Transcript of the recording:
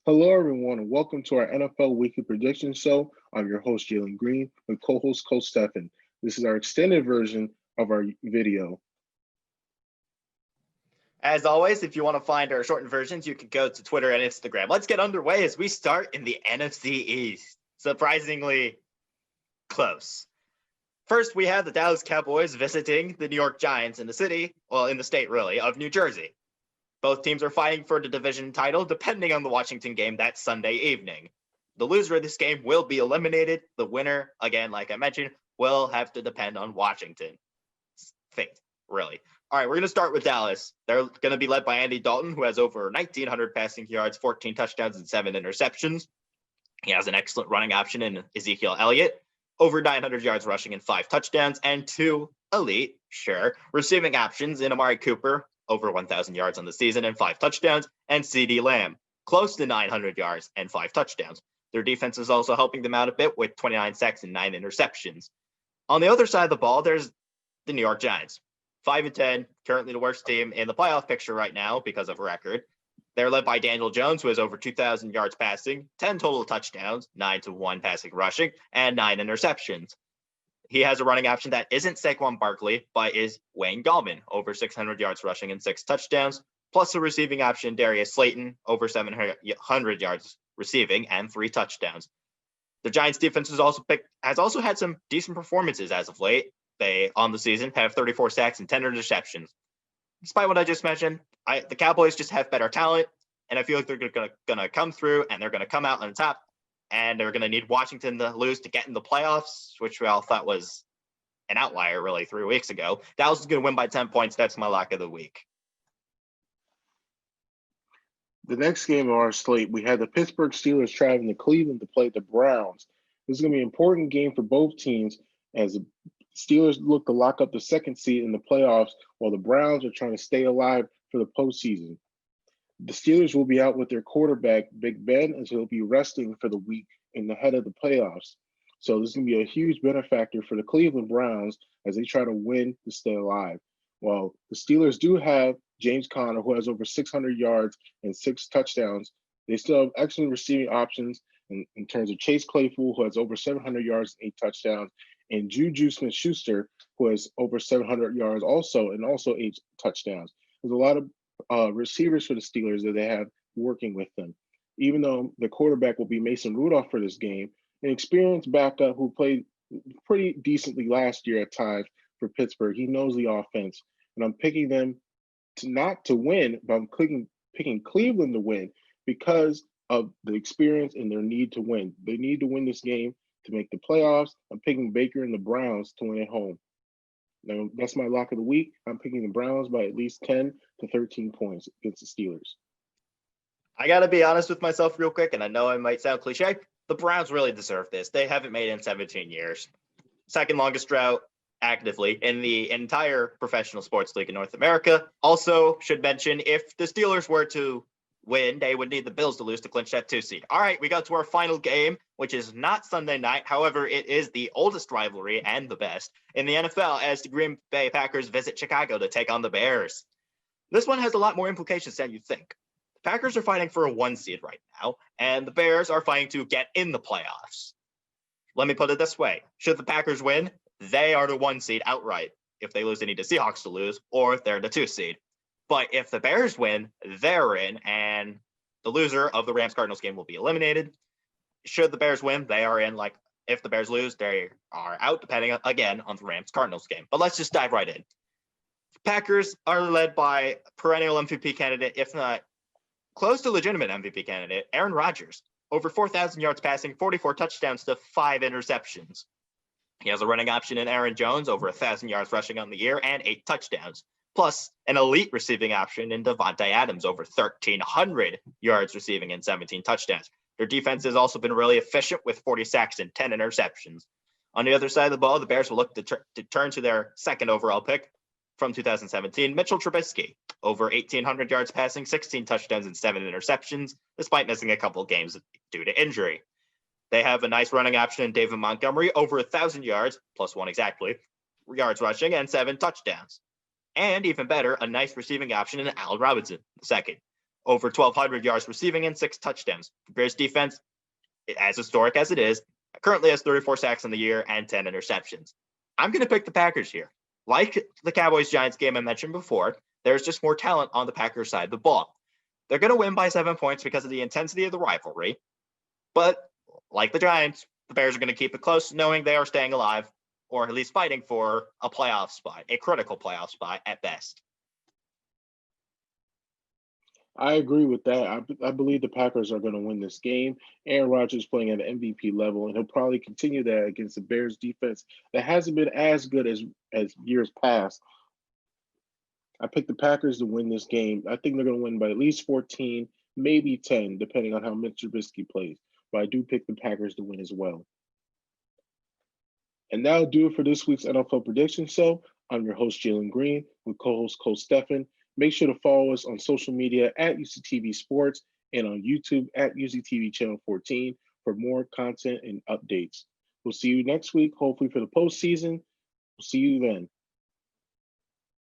Hello, everyone, and welcome to our NFL Weekly Prediction Show. I'm your host, Jalen Green, with co-host Coach Stefan. This is our extended version of our video. As always, if you want to find our shortened versions, you can go to Twitter and Instagram. Let's get underway as we start in the NFC East. Surprisingly close. First, we have the Dallas Cowboys visiting the New York Giants in the state, really, of New Jersey. Both teams are fighting for the division title, depending on the Washington game that Sunday evening. The loser of this game will be eliminated. The winner, again, like I mentioned, will have to depend on Washington's fate, really. All right, we're going to start with Dallas. They're going to be led by Andy Dalton, who has over 1,900 passing yards, 14 touchdowns, and 7 interceptions. He has an excellent running option in Ezekiel Elliott, over 900 yards rushing and 5 touchdowns, and 2 elite, receiving options in Amari Cooper, over 1,000 yards on the season and 5 touchdowns, and CeeDee Lamb, close to 900 yards and 5 touchdowns. Their defense is also helping them out a bit with 29 sacks and 9 interceptions. On the other side of the ball, there's the New York Giants. 5-10, currently the worst team in the playoff picture right now because of record. They're led by Daniel Jones, who has over 2,000 yards passing, 10 total touchdowns, 9-1 passing rushing, and 9 interceptions. He has a running option that isn't Saquon Barkley, but is Wayne Gallman, over 600 yards rushing and 6 touchdowns, plus a receiving option, Darius Slayton, over 700 yards receiving and 3 touchdowns. The Giants defense has also had some decent performances as of late. They, on the season, have 34 sacks and 10 interceptions. Despite what I just mentioned, the Cowboys just have better talent, and I feel like they're going to come through, and they're going to come out on the top, and they're going to need Washington to lose to get in the playoffs, which we all thought was an outlier, really, 3 weeks ago. Dallas is going to win by 10 points. That's my lock of the week. The next game on our slate, we have the Pittsburgh Steelers traveling to Cleveland to play the Browns. This is going to be an important game for both teams as the Steelers look to lock up the second seed in the playoffs while the Browns are trying to stay alive for the postseason. The Steelers will be out with their quarterback, Big Ben, as he'll be resting for the week in the head of the playoffs. So this is going to be a huge benefactor for the Cleveland Browns as they try to win to stay alive. While the Steelers do have James Conner, who has over 600 yards and 6 touchdowns, they still have excellent receiving options in terms of Chase Claypool, who has over 700 yards and 8 touchdowns, and Juju Smith-Schuster, who has over 700 yards and also 8 touchdowns. There's a lot of receivers for the Steelers that they have working with them. Even though the quarterback will be Mason Rudolph for this game, an experienced backup who played pretty decently last year at times for Pittsburgh. He knows the offense, and I'm picking them not to win, but I'm picking Cleveland to win because of the experience and their need to win. They need to win this game to make the playoffs. I'm picking Baker and the Browns to win at home. Now, that's my lock of the week. I'm picking the Browns by at least 10 to 13 points against the Steelers. I got to be honest with myself real quick, and I know I might sound cliche. The Browns really deserve this. They haven't made it in 17 years. Second longest drought actively in the entire professional sports league in North America. Also, should mention, if the Steelers were to win, they would need the Bills to lose to clinch that 2 seed. All right, we got to our final game, which is not Sunday night. However, it is the oldest rivalry and the best in the NFL as the Green Bay Packers visit Chicago to take on the Bears. This one has a lot more implications than you think. The Packers are fighting for a 1 seed right now, and the Bears are fighting to get in the playoffs. Let me put it this way. Should the Packers win, they are the 1 seed outright. If they lose, they need the Seahawks to lose, or they're the 2 seed. But if the Bears win, they're in, and the loser of the Rams-Cardinals game will be eliminated. Should the Bears win, they are in. Like, if the Bears lose, they are out, depending, again, on the Rams-Cardinals game. But let's just dive right in. Packers are led by perennial MVP candidate, if not close to legitimate MVP candidate, Aaron Rodgers. Over 4,000 yards passing, 44 touchdowns to 5 interceptions. He has a running option in Aaron Jones, over 1,000 yards rushing on the year, and 8 touchdowns. Plus, an elite receiving option in Devontae Adams, over 1,300 yards receiving and 17 touchdowns. Their defense has also been really efficient with 40 sacks and 10 interceptions. On the other side of the ball, the Bears will look to turn to their second overall pick from 2017, Mitchell Trubisky, over 1,800 yards passing, 16 touchdowns and 7 interceptions, despite missing a couple games due to injury. They have a nice running option in David Montgomery, over 1,000 yards, plus 1 exactly, yards rushing, and 7 touchdowns. And even better, a nice receiving option in Allen Robinson II. over 1,200 yards receiving and 6 touchdowns. The Bears defense, as historic as it is, currently has 34 sacks in the year and 10 interceptions. I'm going to pick the Packers here. Like the Cowboys-Giants game I mentioned before, there's just more talent on the Packers side of the ball. They're going to win by 7 points because of the intensity of the rivalry. But like the Giants, the Bears are going to keep it close, knowing they are staying alive, or at least fighting for a playoff spot, a critical playoff spot at best. I agree with that. I believe the Packers are going to win this game. Aaron Rodgers playing at an MVP level, and he'll probably continue that against the Bears defense that hasn't been as good as years past. I picked the Packers to win this game. I think they're going to win by at least 14, maybe 10, depending on how Mitch Trubisky plays. But I do pick the Packers to win as well. And that'll do it for this week's NFL Prediction Show. I'm your host, Jalen Green, with co-host Coach Stefan. Make sure to follow us on social media at UCTV Sports and on YouTube at UCTV Channel 14 for more content and updates. We'll see you next week, hopefully for the postseason. We'll see you then.